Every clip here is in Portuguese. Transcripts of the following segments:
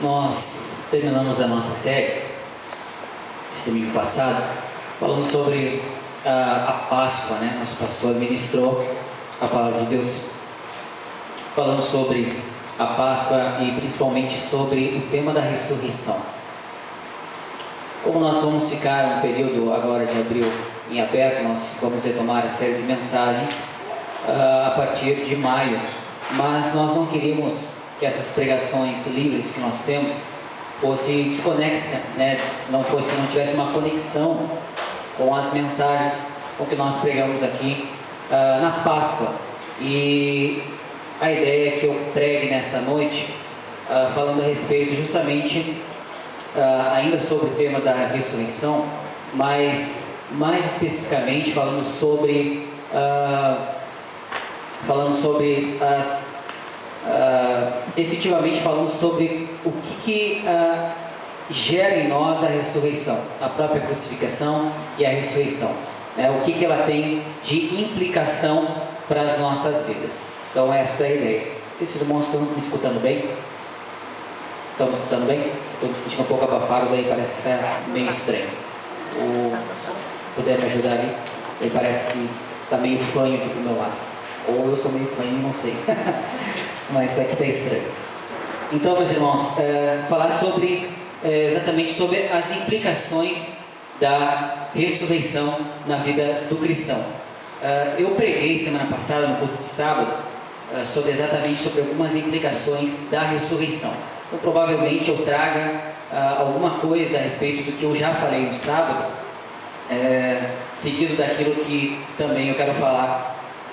Nós terminamos a nossa série, esse domingo passado, falando sobre a Páscoa, né? Nosso pastor ministrou a palavra de Deus, falando sobre a Páscoa e principalmente sobre o tema da ressurreição. Como nós vamos ficar um período agora de abril em aberto, nós vamos retomar a série de mensagens a partir de maio, mas nós não queríamos que essas pregações livres que nós temos fosse desconexa, né? não tivesse uma conexão com as mensagens com que nós pregamos aqui na Páscoa. E a ideia é que eu pregue nessa noite falando a respeito justamente ainda sobre o tema da ressurreição, mas mais especificamente falando sobre efetivamente falando sobre o que gera em nós a ressurreição, a própria crucificação e a ressurreição, né? O que ela tem de implicação para as nossas vidas. Então esta é a ideia. Esses irmãos estão me escutando bem? Estão me escutando bem? Estou me sentindo um pouco abafado, daí parece que está meio estranho. Puder me ajudar ali? Ele parece que está meio fanho aqui do meu lado. Ou eu sou meio fanho, não sei. Mas aqui está estranho. Então, meus irmãos, falar sobre exatamente sobre as implicações da ressurreição na vida do cristão. Eu preguei semana passada, no culto de sábado, exatamente sobre algumas implicações da ressurreição. Então, provavelmente eu traga alguma coisa a respeito do que eu já falei no sábado, seguido daquilo que também eu quero falar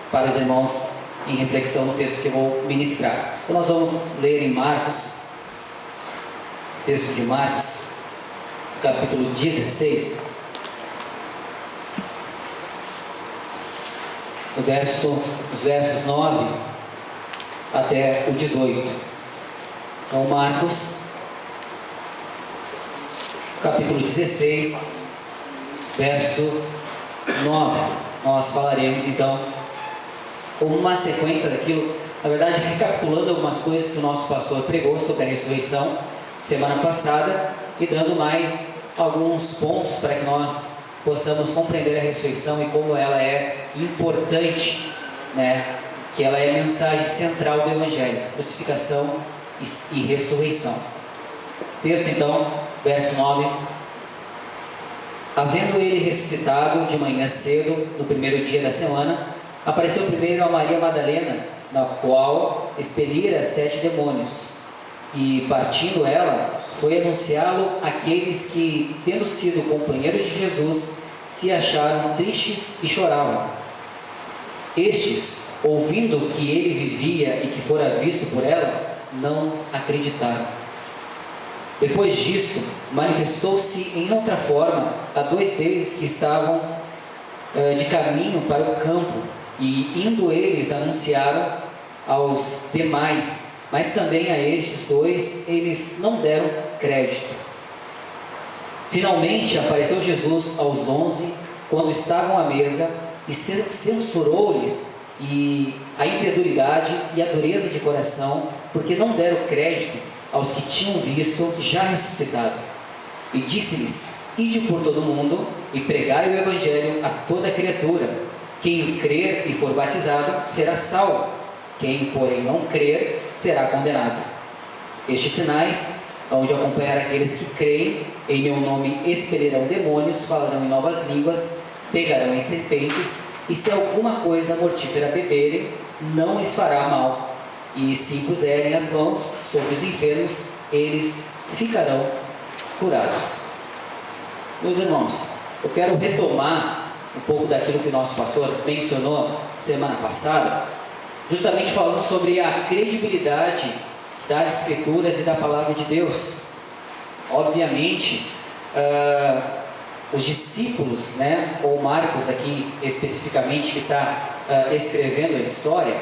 para os irmãos em reflexão no texto que eu vou ministrar. Então nós vamos ler em Marcos, texto de Marcos, capítulo 16, os versos 9 até o 18. Então Marcos, capítulo 16, verso 9. Nós falaremos então como uma sequência daquilo, na verdade recapitulando algumas coisas que o nosso pastor pregou sobre a ressurreição semana passada e dando mais alguns pontos para que nós possamos compreender a ressurreição e como ela é importante, né? Que ela é a mensagem central do Evangelho, crucificação e ressurreição. Texto então, verso 9. Havendo ele ressuscitado de manhã cedo, no primeiro dia da semana, apareceu primeiro a Maria Madalena, na qual expelira 7 demônios, e partindo ela, foi anunciá-lo àqueles que, tendo sido companheiros de Jesus, se acharam tristes e choravam. Estes, ouvindo que ele vivia e que fora visto por ela, não acreditaram. Depois disto, manifestou-se em outra forma a 2 deles que estavam de caminho para o campo, e indo eles anunciaram aos demais, mas também a estes 2 eles não deram crédito. Finalmente apareceu Jesus aos 11, quando estavam à mesa, e censurou-lhes a incredulidade e a dureza de coração, porque não deram crédito aos que tinham visto já ressuscitado. E disse-lhes: ide por todo o mundo e pregai o Evangelho a toda criatura. Quem crer e for batizado será salvo, quem porém não crer será condenado. Estes sinais hão de acompanhar aqueles que creem, em meu nome expelirão demônios, falarão em novas línguas, pegarão em serpentes, e se alguma coisa mortífera beberem, não lhes fará mal, e se impuserem as mãos sobre os enfermos, eles ficarão curados. Meus irmãos, eu quero retomar um pouco daquilo que o nosso pastor mencionou semana passada, justamente falando sobre a credibilidade das Escrituras e da Palavra de Deus. Obviamente, os discípulos, né, ou Marcos aqui especificamente, que está escrevendo a história,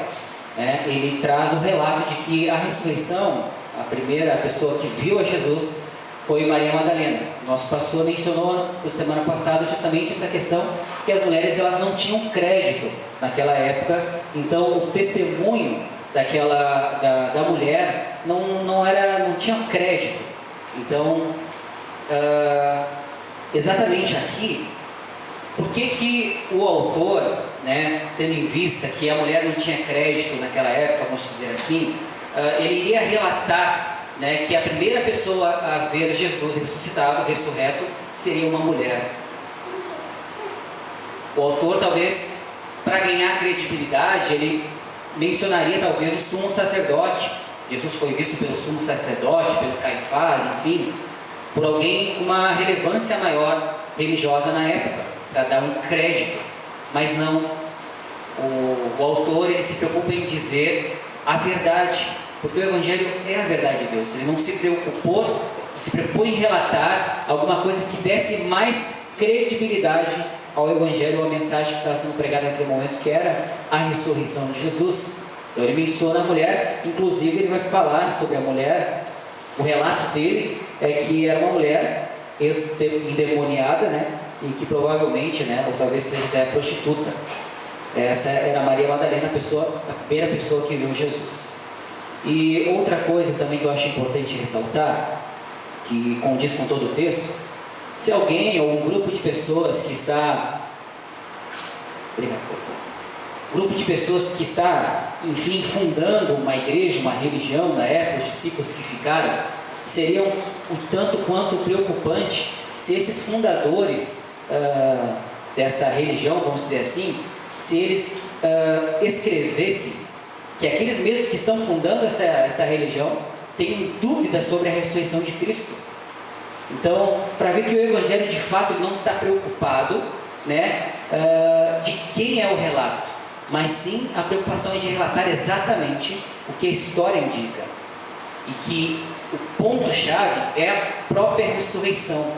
né, ele traz o relato de que a ressurreição, a primeira pessoa que viu a Jesus foi Maria Madalena. Nosso pastor mencionou na semana passada justamente essa questão que as mulheres elas não tinham crédito naquela época, então o testemunho da mulher não tinha crédito. Então, exatamente aqui, por que o autor, né, tendo em vista que a mulher não tinha crédito naquela época, vamos dizer assim, ele iria relatar, né, que a primeira pessoa a ver Jesus ressuscitado, ressurreto, seria uma mulher. O autor, talvez, para ganhar credibilidade, ele mencionaria talvez o sumo sacerdote. Jesus foi visto pelo sumo sacerdote, pelo Caifás, enfim, por alguém com uma relevância maior religiosa na época, para dar um crédito. Mas não, o autor, ele se preocupa em dizer a verdade, porque o Evangelho é a verdade de Deus. Ele não se preocupou em relatar alguma coisa que desse mais credibilidade ao Evangelho, ou a mensagem que estava sendo pregada naquele momento, que era a ressurreição de Jesus. Então ele menciona a mulher, inclusive ele vai falar sobre a mulher. O relato dele é que era uma mulher endemoniada, né, e que provavelmente, né, ou talvez seja até prostituta. Essa era Maria Madalena, a primeira pessoa que viu Jesus. E outra coisa também que eu acho importante ressaltar, que condiz com todo o texto: se alguém ou um grupo de pessoas que está, enfim, fundando uma igreja, uma religião na época, os discípulos que ficaram, seriam um tanto quanto preocupante se esses fundadores dessa religião, vamos dizer assim, se eles escrevessem que aqueles mesmos que estão fundando essa religião têm dúvidas sobre a ressurreição de Cristo. Então, para ver que o Evangelho de fato não está preocupado, né, de quem é o relato, mas sim a preocupação é de relatar exatamente o que a história indica, e que o ponto-chave é a própria ressurreição,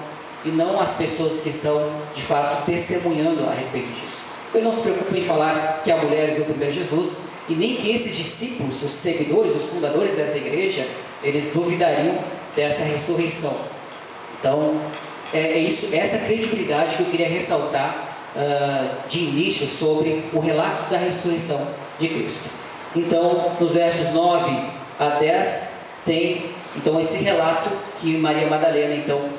e não as pessoas que estão de fato testemunhando a respeito disso. Ele não se preocupa em falar que a mulher viu primeiro Jesus, e nem que esses discípulos, os seguidores, os fundadores dessa igreja, eles duvidariam dessa ressurreição. Então, essa credibilidade que eu queria ressaltar de início sobre o relato da ressurreição de Cristo. Então, nos versos 9 a 10, tem então esse relato que Maria Madalena então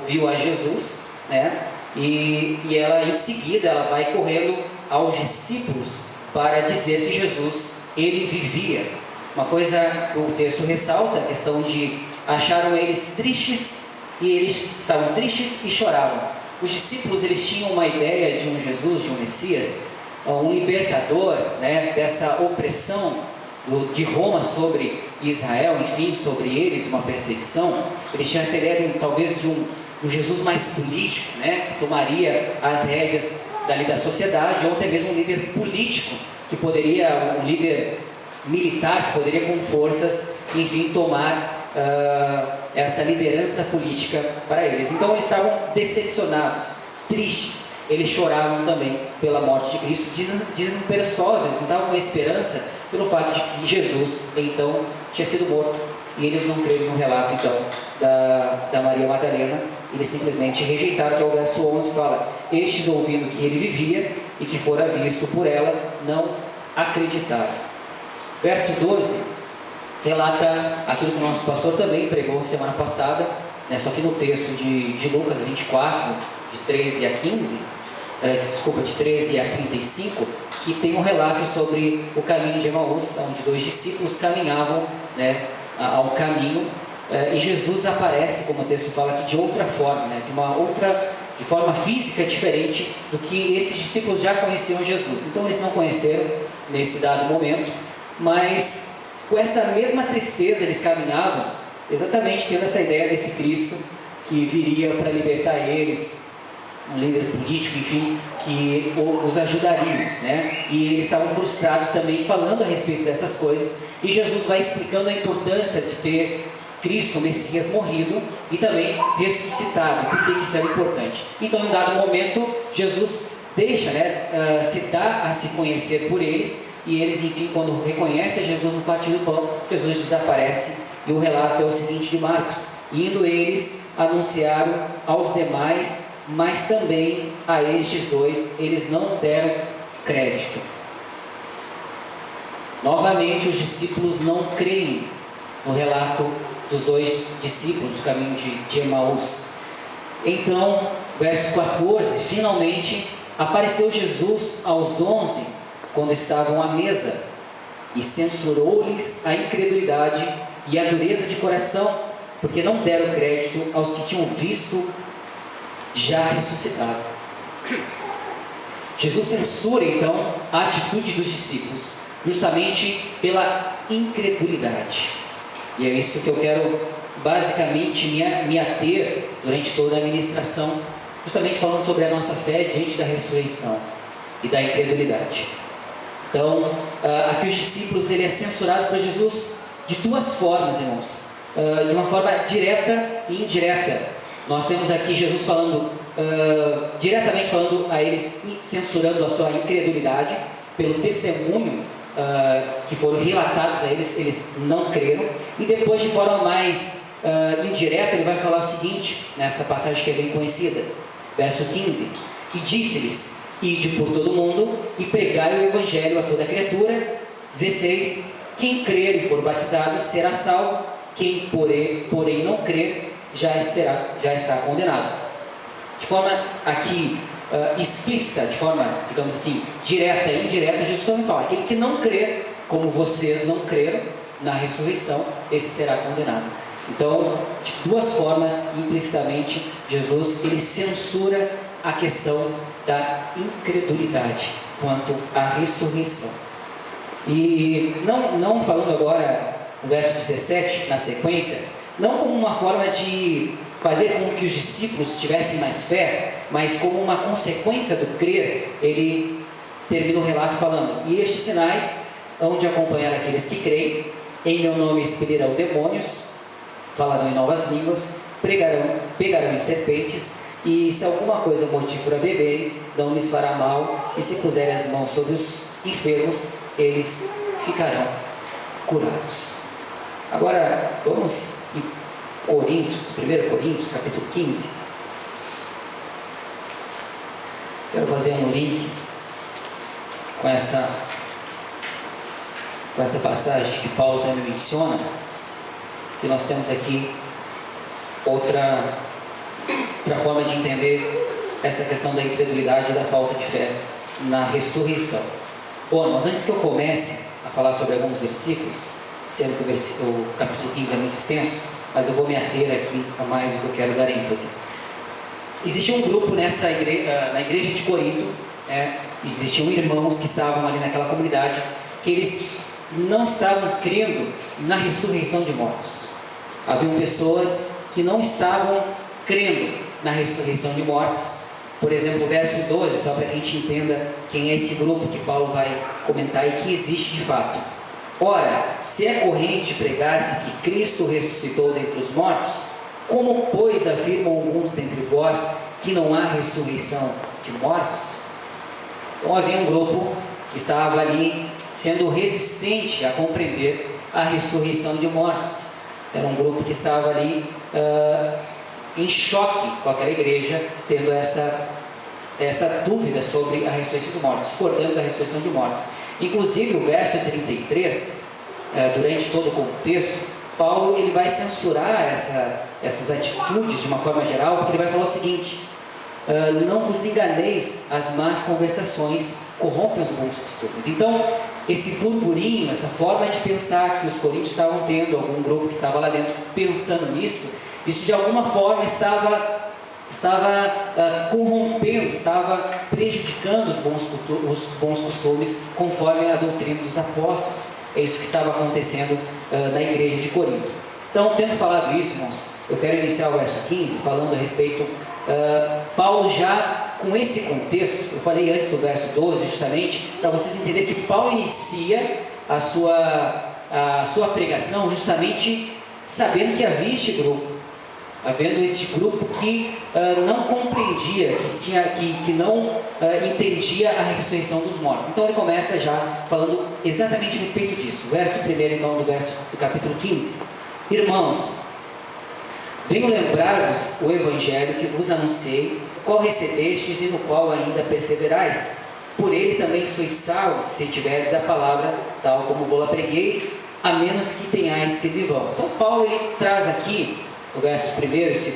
viu a Jesus, né? E ela em seguida ela vai correndo aos discípulos para dizer que Jesus, ele vivia. Uma coisa que o texto ressalta, a questão de acharam eles tristes, e eles estavam tristes e choravam. Os discípulos, eles tinham uma ideia de um Jesus, de um Messias, um libertador, né, dessa opressão de Roma sobre Israel, enfim, sobre eles, uma perseguição. Eles tinham essa ideia talvez de um Jesus mais político, né, que tomaria as rédeas dali da sociedade, ou até mesmo um líder político, um líder militar, que poderia com forças, enfim, tomar essa liderança política para eles. Então eles estavam decepcionados, tristes, eles choravam também pela morte de Cristo, desesperançosos, eles não estavam com esperança pelo fato de que Jesus então tinha sido morto, e eles não creram no relato então da Maria Madalena. Eles simplesmente rejeitaram, que é o verso 11, fala: estes, ouvindo que ele vivia e que fora visto por ela, não acreditaram. Verso 12 relata aquilo que o nosso pastor também pregou semana passada, né, só que no texto de Lucas 24, de 13 a 15, de 13 a 35, que tem um relato sobre o caminho de Emaús, onde dois discípulos caminhavam, né, ao caminho, e Jesus aparece, como o texto fala aqui, de outra forma, né, de forma física diferente do que esses discípulos já conheciam Jesus. Então eles não conheceram nesse dado momento, mas com essa mesma tristeza eles caminhavam, exatamente tendo essa ideia desse Cristo que viria para libertar eles, um líder político, enfim, que os ajudaria, né? E eles estavam frustrados também, falando a respeito dessas coisas, e Jesus vai explicando a importância de ter Cristo, o Messias, morrido e também ressuscitado, porque isso era importante. Então, em dado momento, Jesus deixa, né, se dá a se conhecer por eles, e eles, enfim, quando reconhecem Jesus no partir do pão, Jesus desaparece. E o relato é o seguinte de Marcos: indo eles anunciaram aos demais, mas também a estes dois eles não deram crédito. Novamente, os discípulos não creem no relato dos dois discípulos do caminho de Emaús. Então, verso 14, finalmente apareceu Jesus aos 11, quando estavam à mesa, e censurou-lhes a incredulidade e a dureza de coração, porque não deram crédito aos que tinham visto já ressuscitado. Jesus censura então a atitude dos discípulos, justamente pela incredulidade. E é isso que eu quero basicamente me ater durante toda a ministração, justamente falando sobre a nossa fé diante da ressurreição e da incredulidade. Então, aqui os discípulos, ele é censurado por Jesus de duas formas, irmãos. De uma forma direta e indireta. Nós temos aqui Jesus falando, diretamente falando a eles, censurando a sua incredulidade, pelo testemunho que foram relatados a eles, eles não creram. E depois, de forma mais indireta, ele vai falar o seguinte, nessa passagem que é bem conhecida, verso 15: e disse-lhes: ide por todo o mundo e pregai o evangelho a toda criatura. 16: quem crer e for batizado será salvo, quem porém não crer já está condenado. De forma aqui explícita, de forma, digamos assim, direta e indireta, Jesus também fala: aquele que não crer, como vocês não creram na ressurreição, esse será condenado. Então, de duas formas, implicitamente, Jesus ele censura a questão da incredulidade quanto à ressurreição. E não falando agora no verso 17, na sequência, não como uma forma de fazer com que os discípulos tivessem mais fé, mas como uma consequência do crer, ele termina o relato falando: e estes sinais hão de acompanhar aqueles que creem, em meu nome expelirão demônios, falarão em novas línguas, pegarão em serpentes, e se alguma coisa mortífera beberem, não lhes fará mal, e se puserem as mãos sobre os enfermos, eles ficarão curados. Agora, vamos em Coríntios, 1 Coríntios, capítulo 15. Quero fazer um link com essa passagem que Paulo também menciona, que nós temos aqui outra forma de entender essa questão da incredulidade e da falta de fé na ressurreição. Bom, irmãos, antes que eu comece a falar sobre alguns versículos, sendo que o capítulo 15 é muito extenso, mas eu vou me ater aqui a mais do que eu quero dar ênfase. Existia um grupo na igreja de Corinto, existiam irmãos que estavam ali naquela comunidade, que eles não estavam crendo na ressurreição de mortos. Haviam pessoas que não estavam crendo na ressurreição de mortos. Por exemplo, o verso 12, só para que a gente entenda quem é esse grupo que Paulo vai comentar e que existe de fato. Ora, se é corrente pregar-se que Cristo ressuscitou dentre os mortos, como, pois, afirmam alguns dentre vós que não há ressurreição de mortos? Então havia um grupo que estava ali sendo resistente a compreender a ressurreição de mortos. Era um grupo que estava ali em choque com aquela igreja, tendo essa dúvida sobre a ressurreição de mortos, discordando da ressurreição de mortos. Inclusive o verso 33, durante todo o contexto, Paulo ele vai censurar essas atitudes de uma forma geral, porque ele vai falar o seguinte: não vos enganeis, as más conversações corrompem os bons costumes. Então, esse burburinho, essa forma de pensar que os coríntios estavam tendo, algum grupo que estava lá dentro pensando nisso, isso de alguma forma estava corrompendo, estava prejudicando os bons costumes conforme a doutrina dos apóstolos. É isso que estava acontecendo na igreja de Corinto. Então, tendo falado isso, irmãos, eu quero iniciar o verso 15 falando a respeito, Paulo já com esse contexto, eu falei antes do verso 12 justamente, para vocês entenderem que Paulo inicia a sua pregação justamente sabendo que havia este grupo, havendo este grupo que não compreendia, que não entendia a ressurreição dos mortos. Então ele começa já falando exatamente a respeito disso. O verso 1 então do capítulo 15: Irmãos, venho lembrar-vos o evangelho que vos anunciei, o qual recebestes e no qual ainda perseverais, por ele também sois salvos, se tiverdes a palavra, tal como vou lá preguei, a menos que tenhais crido em vão. Então Paulo ele traz aqui, no verso 1 e 2,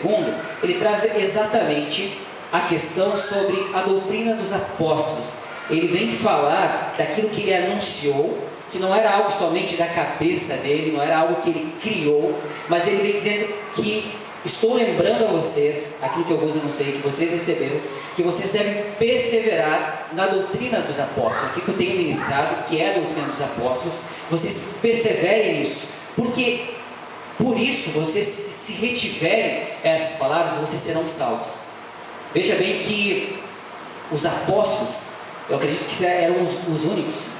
ele traz exatamente a questão sobre a doutrina dos apóstolos. Ele vem falar daquilo que ele anunciou, que não era algo somente da cabeça dele, não era algo que ele criou, mas ele vem dizendo que estou lembrando a vocês, aquilo que eu vos anunciei, que vocês receberam, que vocês devem perseverar na doutrina dos apóstolos, aquilo que eu tenho ministrado, que é a doutrina dos apóstolos, vocês perseverem nisso, porque por isso, vocês se retiverem essas palavras, vocês serão salvos. Veja bem que os apóstolos, eu acredito que eram os únicos,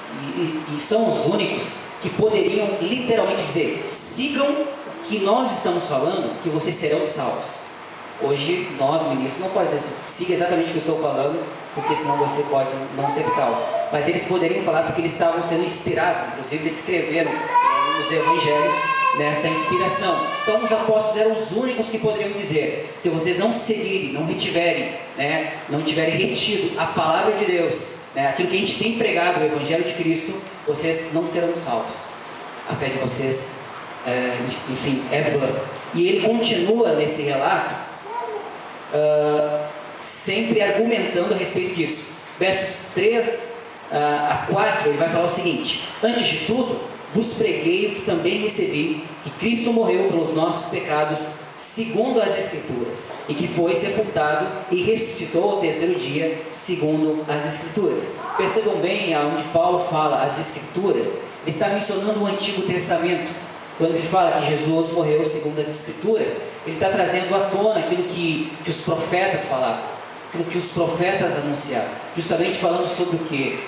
e são os únicos que poderiam literalmente dizer: sigam que nós estamos falando, que vocês serão salvos. Hoje, nós ministros não podemos dizer assim: siga exatamente o que eu estou falando, porque senão você pode não ser salvo. Mas eles poderiam falar porque eles estavam sendo inspirados, inclusive eles escreveram os evangelhos nessa inspiração. Então os apóstolos eram os únicos que poderiam dizer: se vocês não seguirem, não retiverem, não tiverem retido a palavra de Deus, aquilo que a gente tem pregado, o evangelho de Cristo, vocês não serão salvos. A fé de vocês, enfim, é vã. E ele continua nesse relato, sempre argumentando a respeito disso. Versos 3 a 4, ele vai falar o seguinte: antes de tudo, vos preguei o que também recebi, que Cristo morreu pelos nossos pecados, segundo as Escrituras, e que foi sepultado e ressuscitou ao terceiro dia, segundo as Escrituras. Percebam bem aonde Paulo fala as Escrituras, ele está mencionando o Antigo Testamento. Quando ele fala que Jesus morreu segundo as Escrituras, ele está trazendo à tona aquilo que os profetas falaram, aquilo que os profetas anunciaram, justamente falando sobre o que?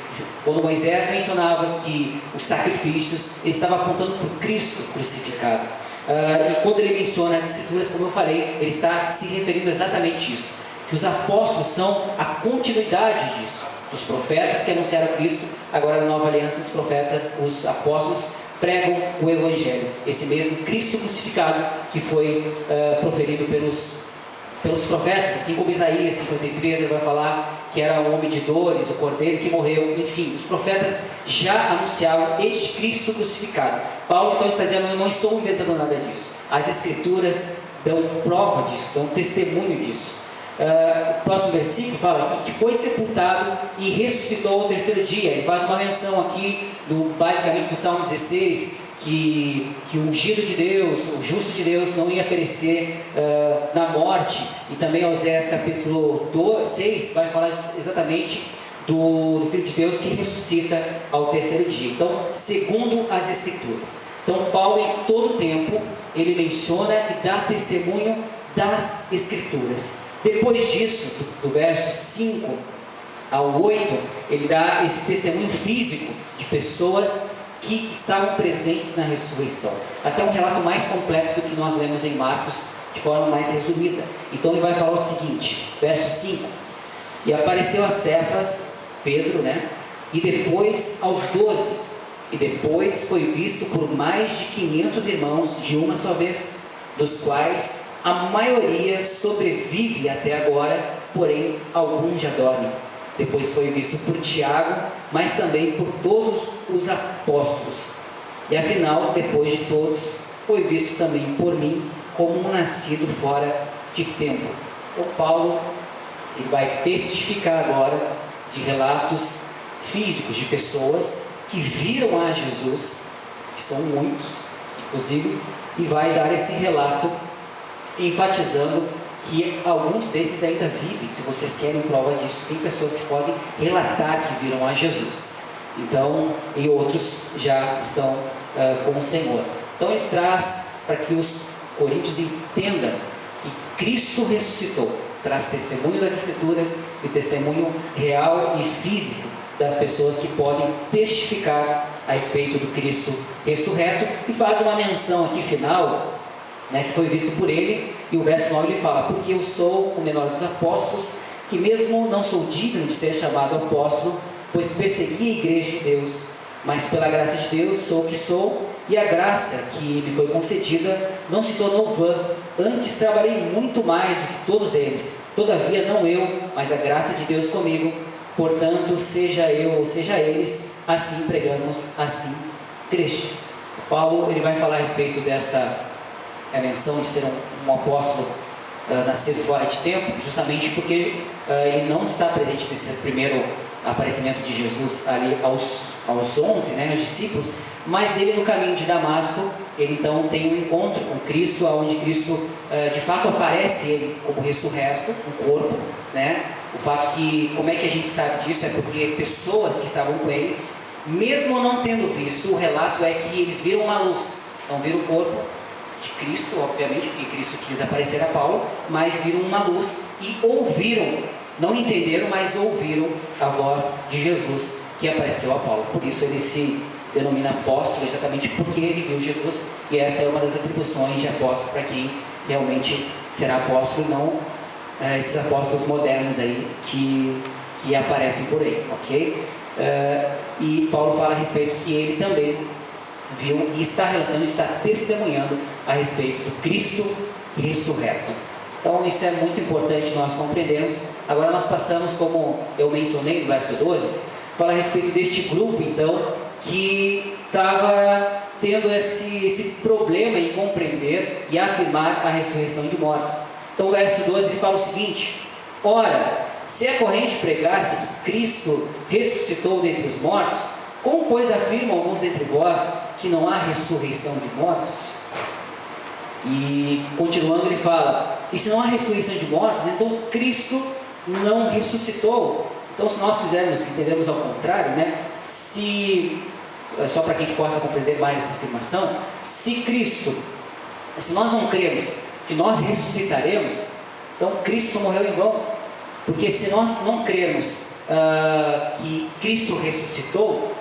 Quando Moisés mencionava que os sacrifícios, ele estava apontando para o Cristo crucificado. E quando ele menciona as Escrituras, como eu falei, ele está se referindo exatamente a isso, que os apóstolos são a continuidade disso. Os profetas que anunciaram Cristo, agora na nova aliança, os profetas, os apóstolos pregam o Evangelho, esse mesmo Cristo crucificado que foi proferido pelos profetas, assim como Isaías 53, ele vai falar que era um homem de dores, o cordeiro que morreu, enfim, os profetas já anunciavam este Cristo crucificado. Paulo então está dizendo: eu não estou inventando nada disso, as Escrituras dão prova disso, dão testemunho disso. O próximo versículo fala que foi sepultado e ressuscitou ao terceiro dia. Ele faz uma menção aqui, basicamente do Salmo 16, que o ungido de Deus, o justo de Deus, não ia perecer na morte. E também Oséias capítulo 6 vai falar exatamente do Filho de Deus que ressuscita ao terceiro dia. Então, segundo as Escrituras. Então Paulo, em todo tempo, ele menciona e dá testemunho das Escrituras. Depois disso, do verso 5 ao 8, ele dá esse testemunho físico de pessoas que estavam presentes na ressurreição. Até um relato mais completo do que nós lemos em Marcos, de forma mais resumida. Então ele vai falar o seguinte, verso 5: e apareceu a Cefas, Pedro, e depois aos 12, e depois foi visto por mais de 500 irmãos de uma só vez, dos quais a maioria sobrevive até agora, porém alguns já dormem. Depois foi visto por Tiago, mas também por todos os apóstolos. E afinal, depois de todos, foi visto também por mim, como um nascido fora de tempo. O Paulo ele vai testificar agora de relatos físicos de pessoas que viram a Jesus, que são muitos, inclusive, e vai dar esse relato enfatizando que alguns desses ainda vivem. Se vocês querem prova disso, tem pessoas que podem relatar que viram a Jesus. Então, e outros já estão com o Senhor. Então ele traz para que os coríntios entendam que Cristo ressuscitou, traz testemunho das Escrituras e testemunho real e físico das pessoas que podem testificar a respeito do Cristo ressurreto, e faz uma menção aqui final, que foi visto por ele, e o verso 9 ele fala: porque eu sou o menor dos apóstolos, que mesmo não sou digno de ser chamado apóstolo, pois persegui a igreja de Deus, mas pela graça de Deus sou o que sou, e a graça que me foi concedida não se tornou vã, antes trabalhei muito mais do que todos eles, todavia não eu, mas a graça de Deus comigo. portanto, seja eu ou seja eles, assim pregamos, assim crestes. Paulo ele vai falar a respeito dessa menção de ser um apóstolo nascido fora de tempo, justamente porque ele não está presente nesse primeiro aparecimento de Jesus ali aos 11, né, os discípulos, mas ele no caminho de Damasco, ele então tem um encontro com Cristo, onde Cristo de fato aparece ele como ressurreto, um corpo, né? O fato que, como é que a gente sabe disso? É porque pessoas que estavam com ele, mesmo não tendo visto, o relato é que eles viram uma luz, não viram o corpo de Cristo, obviamente, porque Cristo quis aparecer a Paulo, mas viram uma luz e ouviram, não entenderam, mas ouviram a voz de Jesus que apareceu a Paulo. Por isso ele se denomina apóstolo, exatamente porque ele viu Jesus, e essa é uma das atribuições de apóstolo para quem realmente será apóstolo, não esses apóstolos modernos aí que aparecem por aí, ok? E Paulo fala a respeito que ele também viu e está relatando, está testemunhando a respeito do Cristo ressurreto. Então isso é muito importante nós compreendermos. Agora nós passamos, como eu mencionei no verso 12, fala a respeito deste grupo então que estava tendo esse problema em compreender e afirmar a ressurreição de mortos. Então o verso 12 ele fala o seguinte: ora, se é corrente pregar-se que Cristo ressuscitou dentre os mortos, como pois afirmam alguns dentre vós que não há ressurreição de mortos? E continuando ele fala: e se não há ressurreição de mortos, então Cristo não ressuscitou. Então se nós entendermos ao contrário, né? Só para que a gente possa compreender mais essa afirmação, se nós não cremos que nós ressuscitaremos, então Cristo morreu em vão. Porque se nós não crermos que Cristo ressuscitou,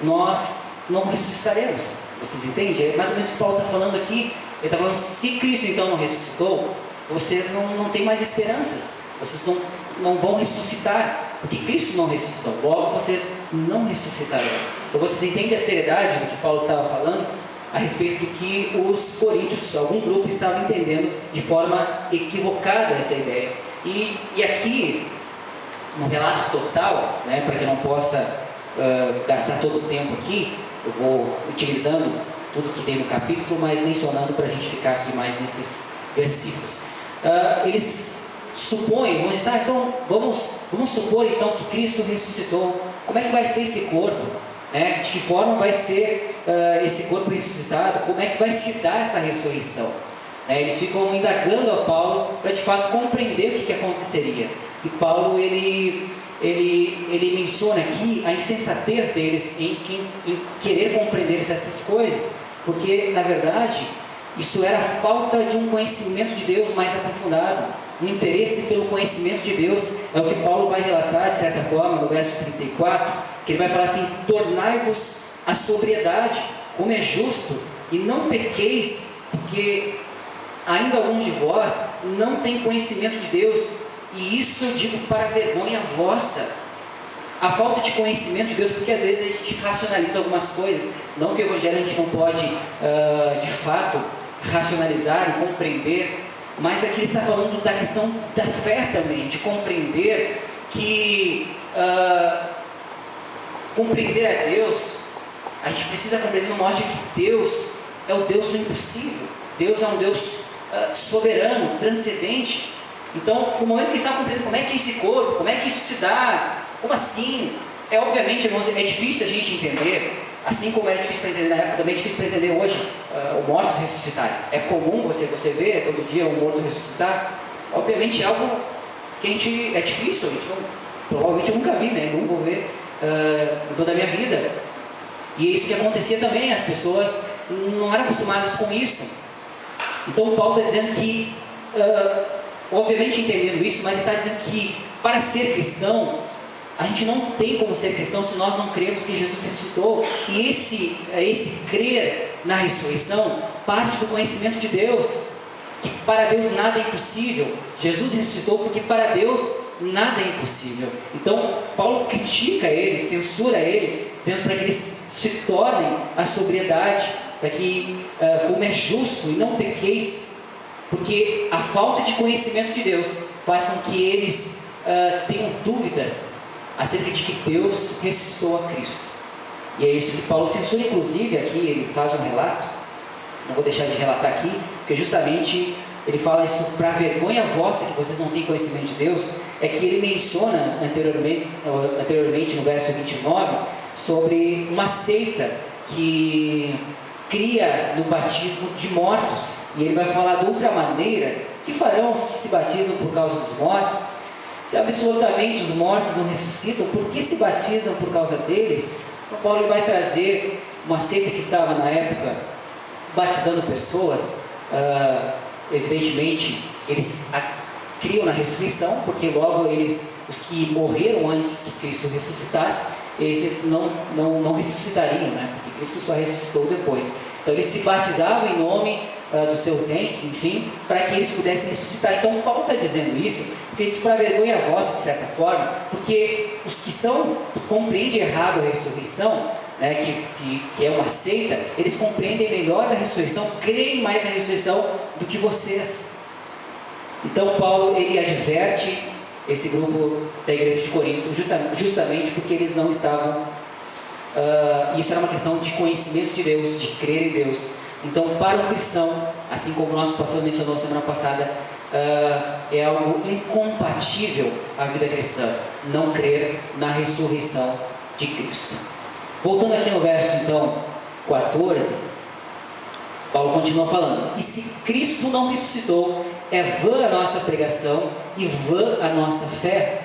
nós não ressuscitaremos. Vocês entendem? É mais ou menos o que Paulo está falando aqui. Ele está falando: se Cristo então não ressuscitou, vocês não têm mais esperanças, vocês não vão ressuscitar, porque Cristo não ressuscitou, logo vocês não ressuscitarão. Então vocês entendem a seriedade do que Paulo estava falando a respeito do que os coríntios, algum grupo, estava entendendo de forma equivocada essa ideia. E aqui, no relato total, né, para que eu não possa gastar todo o tempo aqui, eu vou utilizando tudo que tem no capítulo, mas mencionando para a gente ficar aqui mais nesses versículos. Eles supõem, vão dizer: então vamos supor então que Cristo ressuscitou. Como é que vai ser esse corpo? Né? De que forma vai ser esse corpo ressuscitado? Como é que vai se dar essa ressurreição? Eles ficam indagando a Paulo para de fato compreender o que aconteceria. E Paulo ele menciona aqui a insensatez deles em querer compreender essas coisas, porque na verdade isso era a falta de um conhecimento de Deus mais aprofundado, um interesse pelo conhecimento de Deus. É o que Paulo vai relatar de certa forma no verso 34, que ele vai falar assim: tornai-vos a sobriedade, como é justo, e não pequeis, porque ainda alguns de vós não têm conhecimento de Deus, e isso eu digo para vergonha vossa. A falta de conhecimento de Deus, porque às vezes a gente racionaliza algumas coisas, não que o Evangelho a gente não pode de fato racionalizar e compreender, mas aqui ele está falando da questão da fé também, de compreender que compreender a Deus, a gente precisa compreender no modo de que Deus é o Deus do impossível. Deus é um Deus soberano, transcendente. Então, no momento que está compreendendo como é que é esse corpo, como é que isso se dá, como assim? Obviamente, irmãos, é difícil a gente entender, assim como era difícil para entender na época, também é difícil para entender hoje o morto ressuscitar. É comum você ver todo dia um morto ressuscitar. Obviamente é algo que é difícil, provavelmente eu nunca vi, né? Nunca vou ver em toda a minha vida. E é isso que acontecia também, as pessoas não eram acostumadas com isso. Então Paulo está dizendo que, obviamente entendendo isso, mas ele está dizendo que para ser cristão, a gente não tem como ser cristão se nós não cremos que Jesus ressuscitou. E esse crer na ressurreição parte do conhecimento de Deus, que para Deus nada é impossível. Jesus ressuscitou porque para Deus nada é impossível. Então Paulo critica ele, censura ele, dizendo para que eles se tornem a sobriedade, para que como é justo e não pequeis, porque a falta de conhecimento de Deus faz com que eles tenham dúvidas acerca de que Deus ressuscitou a Cristo. E é isso que Paulo censura, inclusive, aqui ele faz um relato, não vou deixar de relatar aqui, porque justamente ele fala isso para vergonha vossa, que vocês não têm conhecimento de Deus, é que ele menciona anteriormente no verso 29, sobre uma seita que cria no batismo de mortos, e ele vai falar de outra maneira, que farão os que se batizam por causa dos mortos? Se absolutamente os mortos não ressuscitam, por que se batizam por causa deles? Então Paulo vai trazer uma seita que estava na época batizando pessoas, evidentemente eles criam na ressurreição, porque logo os que morreram antes que Cristo ressuscitasse, esses não ressuscitariam, né? Porque Cristo só ressuscitou depois. Então eles se batizavam em nome dos seus entes, enfim, para que eles pudessem ressuscitar. Então Paulo está dizendo isso, porque ele diz para vergonha a vossa, de certa forma, porque os que compreendem errado a ressurreição, né, que é uma seita, eles compreendem melhor a ressurreição, creem mais na ressurreição do que vocês. Então Paulo, ele adverte esse grupo da igreja de Corinto, justamente porque eles não estavam, isso era uma questão de conhecimento de Deus, de crer em Deus. Então para um cristão, assim como o nosso pastor mencionou semana passada, é algo incompatível à vida cristã, não crer na ressurreição de Cristo. Voltando aqui no verso então 14, Paulo continua falando: e se Cristo não ressuscitou, é vã a nossa pregação e vã a nossa fé,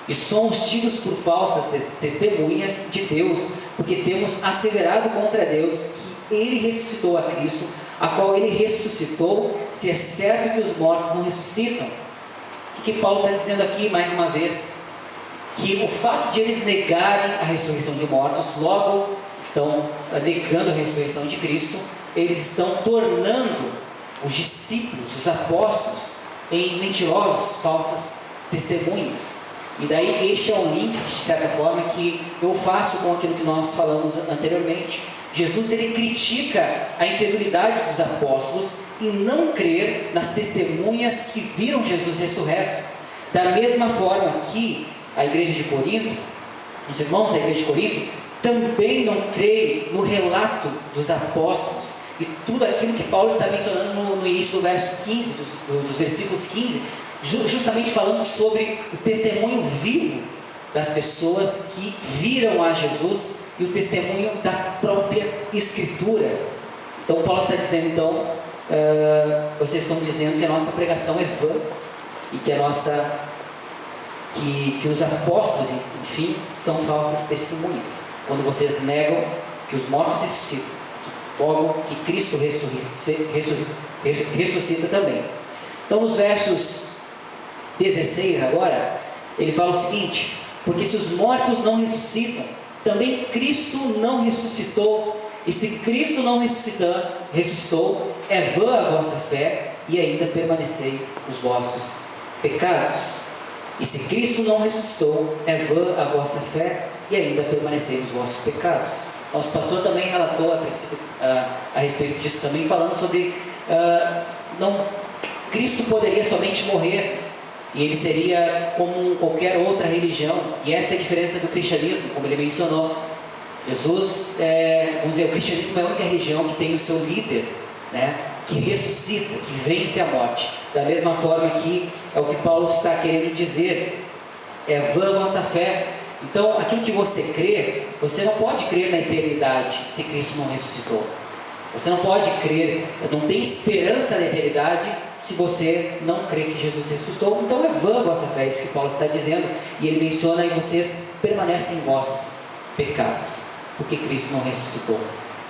e somos tidos por falsas testemunhas de Deus, porque temos asseverado contra Deus que Ele ressuscitou a Cristo, a qual Ele ressuscitou, se é certo que os mortos não ressuscitam. O que Paulo está dizendo aqui mais uma vez? Que o fato de eles negarem a ressurreição de mortos, logo estão negando a ressurreição de Cristo, eles estão tornando os discípulos, os apóstolos, em mentirosos, falsas testemunhas. E daí este é um link, de certa forma, que eu faço com aquilo que nós falamos anteriormente. Jesus, ele critica a incredulidade dos apóstolos em não crer nas testemunhas que viram Jesus ressurreto. Da mesma forma que a igreja de Corinto, os irmãos da igreja de Corinto, também não creem no relato dos apóstolos e tudo aquilo que Paulo está mencionando no início do verso 15, dos versículos 15, justamente falando sobre o testemunho vivo das pessoas que viram a Jesus e o testemunho da própria Escritura. Então Paulo está dizendo, vocês estão dizendo que a nossa pregação é vã e que que os apóstolos, enfim, são falsas testemunhas, quando vocês negam que os mortos ressuscitam, logo que Cristo ressuscita também. Então nos versos 16 agora, ele fala o seguinte: porque se os mortos não ressuscitam, também Cristo não ressuscitou, e se Cristo não ressuscitou, é vã a vossa fé, e ainda permanecei os vossos pecados. E se Cristo não ressuscitou, é vã a vossa fé, e ainda permanecei os vossos pecados. Nosso pastor também relatou a respeito disso também, falando sobre Cristo poderia somente morrer, e ele seria como qualquer outra religião, e essa é a diferença do cristianismo, como ele mencionou. Vamos dizer, o cristianismo é a única religião que tem o seu líder, né, que ressuscita, que vence a morte. Da mesma forma que é o que Paulo está querendo dizer, é vã a vossa fé. Então, aquilo que você crê, você não pode crer na eternidade se Cristo não ressuscitou. Você não pode crer, não tem esperança na eternidade se você não crê que Jesus ressuscitou. Então é vã a vossa fé, é isso que Paulo está dizendo. E ele menciona: e vocês permanecem em vossos pecados, porque Cristo não ressuscitou.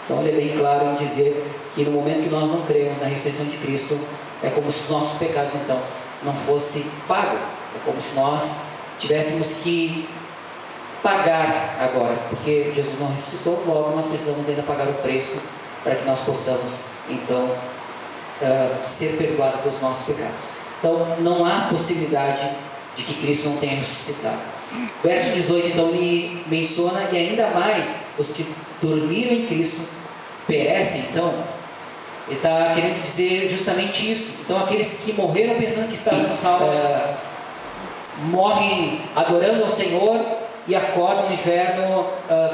Então ele é bem claro em dizer que no momento que nós não cremos na ressurreição de Cristo, é como se os nossos pecados então não fossem pagos. É como se nós tivéssemos que pagar agora, porque Jesus não ressuscitou, logo nós precisamos ainda pagar o preço para que nós possamos então ser perdoados pelos nossos pecados. Então não há possibilidade de que Cristo não tenha ressuscitado. Verso 18 então ele menciona: e ainda mais os que dormiram em Cristo perecem. Então ele está querendo dizer justamente isso. Então aqueles que morreram pensando que estavam salvos, morrem adorando ao Senhor, e acordam no inferno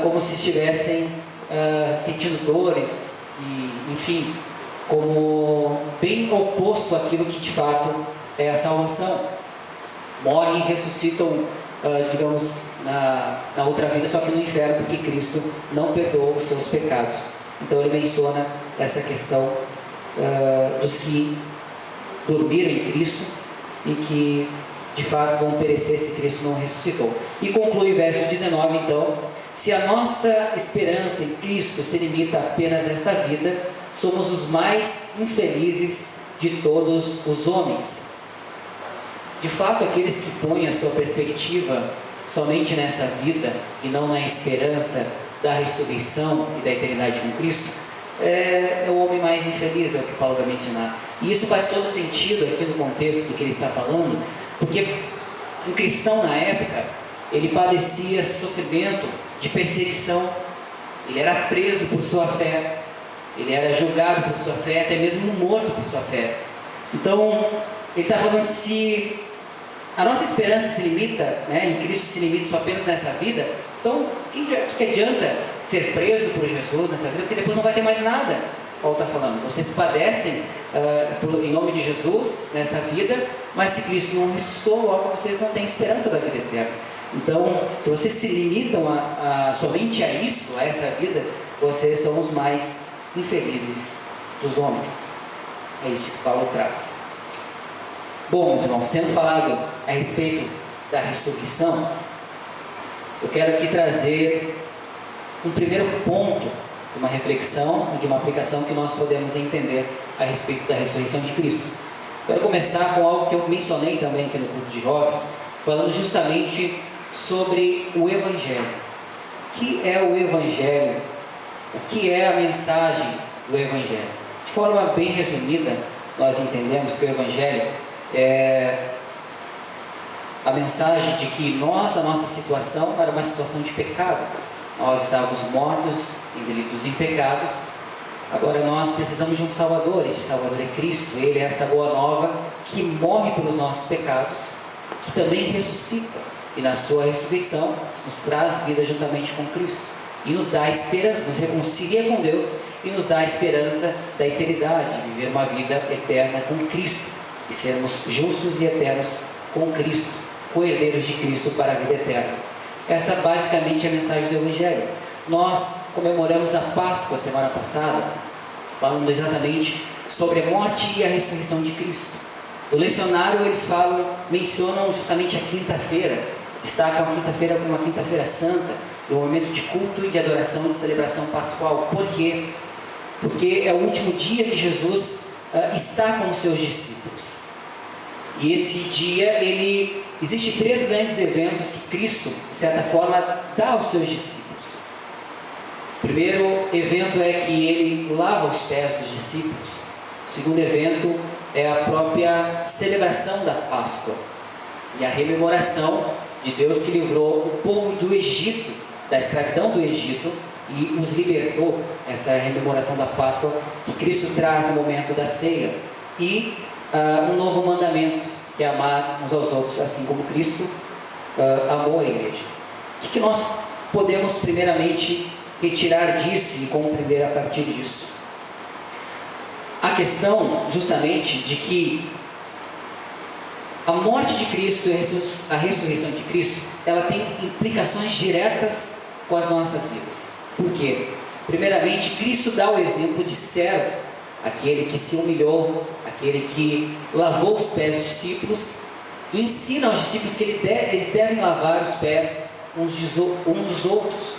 como se estivessem sentindo dores, e, enfim, como bem oposto àquilo que de fato é a salvação. Morrem e ressuscitam, digamos, na outra vida, só que no inferno, porque Cristo não perdoou os seus pecados. Então ele menciona essa questão dos que dormiram em Cristo e que de fato vão perecer se Cristo não ressuscitou. E conclui o verso 19, então: se a nossa esperança em Cristo se limita apenas a esta vida, somos os mais infelizes de todos os homens. De fato, aqueles que põem a sua perspectiva somente nessa vida e não na esperança da ressurreição e da eternidade com Cristo, é o homem mais infeliz, é o que Paulo vai mencionar. E isso faz todo sentido aqui no contexto do que ele está falando, porque um cristão na época, ele padecia sofrimento de perseguição, ele era preso por sua fé, ele era julgado por sua fé, até mesmo morto por sua fé. Então, ele está falando, se a nossa esperança se limita, em Cristo se limita só apenas nessa vida, então o que adianta ser preso por Jesus nessa vida, porque depois não vai ter mais nada. Paulo está falando, vocês padecem em nome de Jesus nessa vida, mas se Cristo não ressuscitou, logo vocês não têm esperança da vida eterna. Então, se vocês se limitam somente a isso, a essa vida, vocês são os mais infelizes dos homens. É isso que Paulo traz. Bom, meus irmãos, tendo falado a respeito da ressurreição, eu quero aqui trazer um primeiro ponto de uma reflexão, de uma aplicação que nós podemos entender a respeito da ressurreição de Cristo. Quero começar com algo que eu mencionei também aqui no culto de jovens, falando justamente sobre o Evangelho. O que é o Evangelho? O que é a mensagem do Evangelho? De forma bem resumida, nós entendemos que o Evangelho é a mensagem de que a nossa situação era uma situação de pecado. Nós estávamos mortos em delitos e em pecados. Agora nós precisamos de um Salvador. Este Salvador é Cristo. Ele é essa boa nova que morre pelos nossos pecados, que também ressuscita, e na sua ressurreição nos traz vida juntamente com Cristo e nos dá esperança, nos reconcilia com Deus e nos dá a esperança da eternidade, de viver uma vida eterna com Cristo e sermos justos e eternos com Cristo, co-herdeiros de Cristo para a vida eterna. Essa basicamente é a mensagem do Evangelho. Nós comemoramos a Páscoa semana passada, falando exatamente sobre a morte e a ressurreição de Cristo. No lecionário eles mencionam justamente a quinta-feira, destacam a quinta-feira como uma quinta-feira santa, um momento de culto e de adoração, de celebração pascual. Por quê? Porque é o último dia que Jesus está com os seus discípulos. E esse dia, existe 3 grandes eventos que Cristo, de certa forma, dá aos seus discípulos. O primeiro evento é que ele lava os pés dos discípulos. O segundo evento é a própria celebração da Páscoa e a rememoração de Deus que livrou o povo do Egito, da escravidão do Egito, e os libertou. Essa é a rememoração da Páscoa que Cristo traz no momento da ceia. E um novo mandamento, que é amar uns aos outros, assim como Cristo amou a igreja. O que nós podemos primeiramente retirar disso e compreender a partir disso? A questão justamente de que a morte de Cristo e a ressurreição de Cristo, ela tem implicações diretas com as nossas vidas. Por quê? Primeiramente, Cristo dá o exemplo de servo, aquele que se humilhou, aquele que lavou os pés dos discípulos, e ensina aos discípulos que eles devem lavar os pés uns dos outros.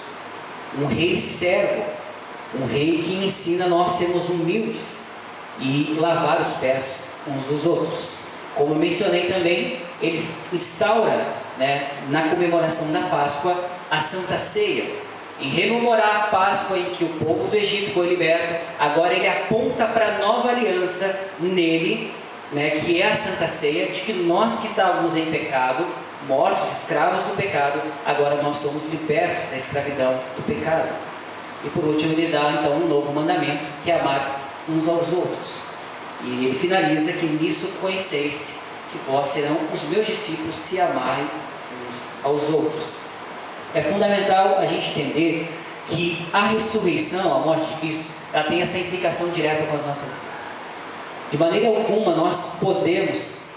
Um rei servo, um rei que ensina nós sermos humildes e lavar os pés uns dos outros. Como eu mencionei também, ele instaura, na comemoração da Páscoa, a Santa Ceia. Em rememorar a Páscoa em que o povo do Egito foi liberto, agora ele aponta para a nova aliança nele, que é a Santa Ceia, de que nós que estávamos em pecado, mortos, escravos do pecado, agora nós somos libertos da escravidão do pecado. E por último ele dá então um novo mandamento, que é amar uns aos outros. E ele finaliza que nisso conheceis que vós serão os meus discípulos, se amarem uns aos outros. é fundamental a gente entender que a ressurreição, a morte de Cristo, ela tem essa implicação direta com as nossas vidas. De maneira alguma nós podemos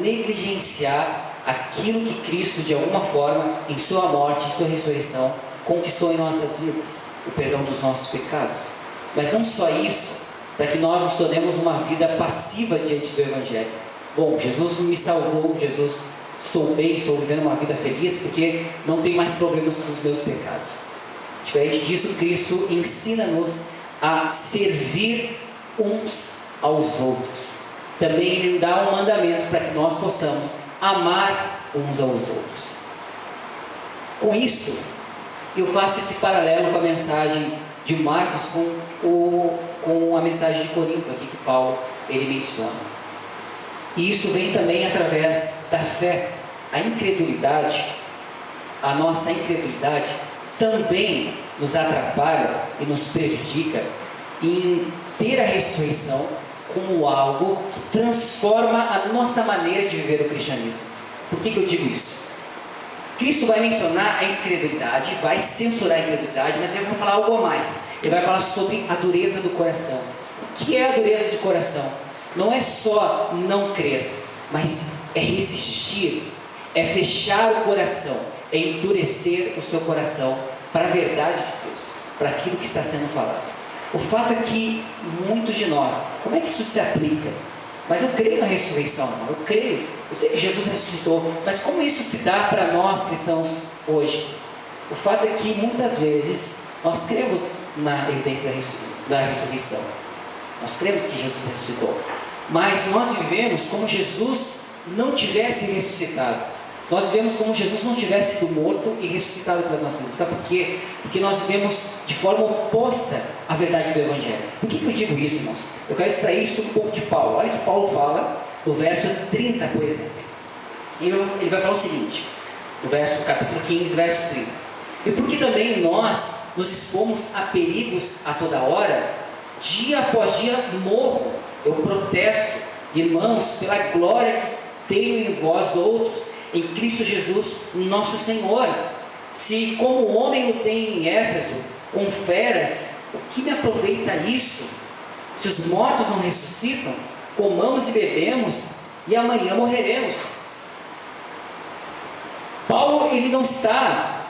negligenciar aquilo que Cristo, de alguma forma, em sua morte e sua ressurreição, conquistou em nossas vidas, o perdão dos nossos pecados. Mas não só isso, para que nós nos tornemos uma vida passiva diante do Evangelho. Bom, Jesus me salvou, estou bem, estou vivendo uma vida feliz, porque não tenho mais problemas com os meus pecados. Diferente disso, Cristo ensina-nos a servir uns aos outros. Também Ele dá um mandamento para que nós possamos amar uns aos outros. Com isso, eu faço esse paralelo com a mensagem de Marcos com a mensagem de Corinto aqui que Paulo ele menciona. E isso vem também através da fé. A incredulidade, a nossa incredulidade também nos atrapalha e nos prejudica em ter a ressurreição como algo que transforma a nossa maneira de viver o cristianismo. Por que eu digo isso? Cristo vai mencionar a incredulidade, vai censurar a incredulidade, mas ele vai falar algo a mais. Ele vai falar sobre a dureza do coração. O que é a dureza de coração? Não é só não crer, mas é resistir, é fechar o coração, é endurecer o seu coração para a verdade de Deus, para aquilo que está sendo falado. O fato é que muitos de nós, como é que isso se aplica? Mas eu creio na ressurreição, eu creio, eu sei que Jesus ressuscitou, mas como isso se dá para nós cristãos hoje? O fato é que muitas vezes nós cremos na evidência da ressurreição, nós cremos que Jesus ressuscitou, mas nós vivemos como Jesus não tivesse ressuscitado. Nós vivemos como Jesus não tivesse sido morto e ressuscitado pelas nossas vidas. Sabe por quê? Porque nós vivemos de forma oposta à verdade do Evangelho. Por que eu digo isso, irmãos? Eu quero extrair isso um pouco de Paulo. Olha o que Paulo fala no verso 30, por exemplo. Ele vai falar o seguinte, no capítulo 15, verso 30. E porque também nós nos expomos a perigos a toda hora, dia após dia morro, eu protesto, irmãos, pela glória que tenho em vós outros, em Cristo Jesus, nosso Senhor. Se como homem o tem em Éfeso, com feras, o que me aproveita isso? Se os mortos não ressuscitam, comamos e bebemos, e amanhã morreremos. Paulo, ele não está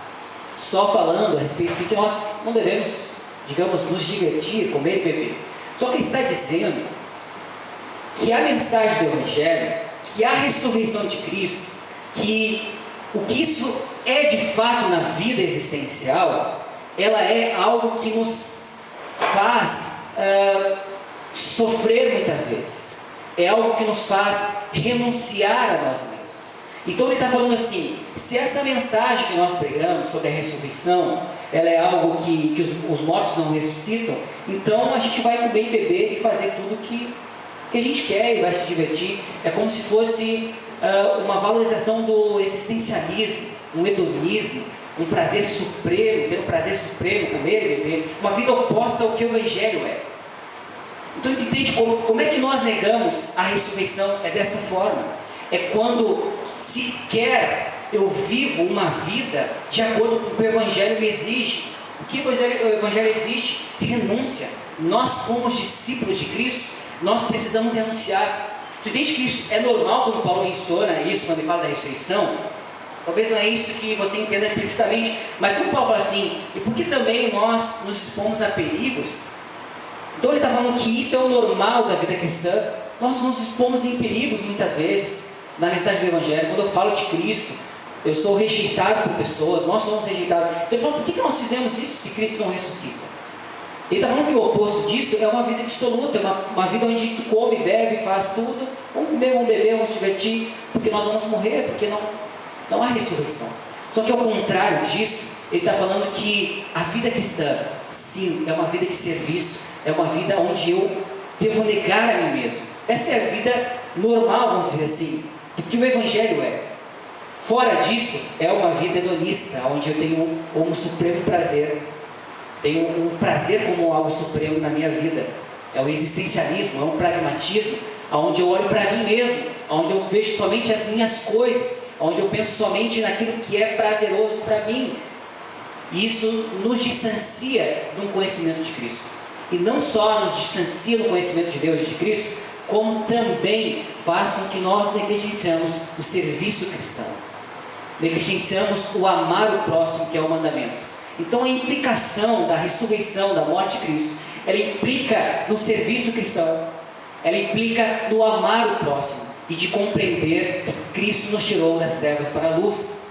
só falando a respeito de que nós não devemos, digamos, nos divertir, comer e beber. Só que ele está dizendo que a mensagem do Evangelho, que a ressurreição de Cristo, que o que isso é de fato na vida existencial, ela é algo que nos faz sofrer muitas vezes, é algo que nos faz renunciar a nós mesmos. Então ele está falando assim, se essa mensagem que nós pregamos sobre a ressurreição, ela é algo que os mortos não ressuscitam, então a gente vai comer e beber e fazer tudo que a gente quer e vai se divertir. É como se fosse uma valorização do existencialismo, um hedonismo, um prazer supremo, ter um prazer supremo, comer e beber, uma vida oposta ao que o Evangelho é. Então tu entende como é que nós negamos a ressurreição? É dessa forma, é quando sequer eu vivo uma vida de acordo com o que o Evangelho me exige. O que o Evangelho exige? Renúncia. Nós, como os discípulos de Cristo, nós precisamos renunciar. Tu entende que isso é normal quando Paulo menciona isso, quando ele fala da ressurreição? Talvez não é isso que você entenda explicitamente, mas quando Paulo fala assim, e porque também nós nos expomos a perigos, então ele está falando que isso é o normal da vida cristã. Nós nos expomos em perigos muitas vezes, na mensagem do Evangelho. Quando eu falo de Cristo, eu sou rejeitado por pessoas, nós somos rejeitados. Então ele fala, por que nós fizemos isso se Cristo não ressuscita? Ele está falando que o oposto disso é uma vida absoluta, uma vida onde tu come, bebe, faz tudo, vamos comer, vamos beber, vamos divertir, porque nós vamos morrer, porque não há ressurreição. Só que ao contrário disso, ele está falando que a vida cristã, sim, é uma vida de serviço, é uma vida onde eu devo negar a mim mesmo. Essa é a vida normal, vamos dizer assim, do que o Evangelho é. Fora disso, é uma vida hedonista, onde eu tenho como supremo prazer, tenho o prazer como algo supremo na minha vida. É o existencialismo, é um pragmatismo, onde eu olho para mim mesmo, onde eu vejo somente as minhas coisas, onde eu penso somente naquilo que é prazeroso para mim. E isso nos distancia de um conhecimento de Cristo. E não só nos distancia do conhecimento de Deus e de Cristo, como também faz com que nós negligenciamos o serviço cristão. Negligenciamos o amar o próximo, que é o mandamento. Então a implicação da ressurreição, da morte de Cristo, ela implica no serviço cristão, ela implica no amar o próximo e de compreender que Cristo nos tirou das trevas para a luz.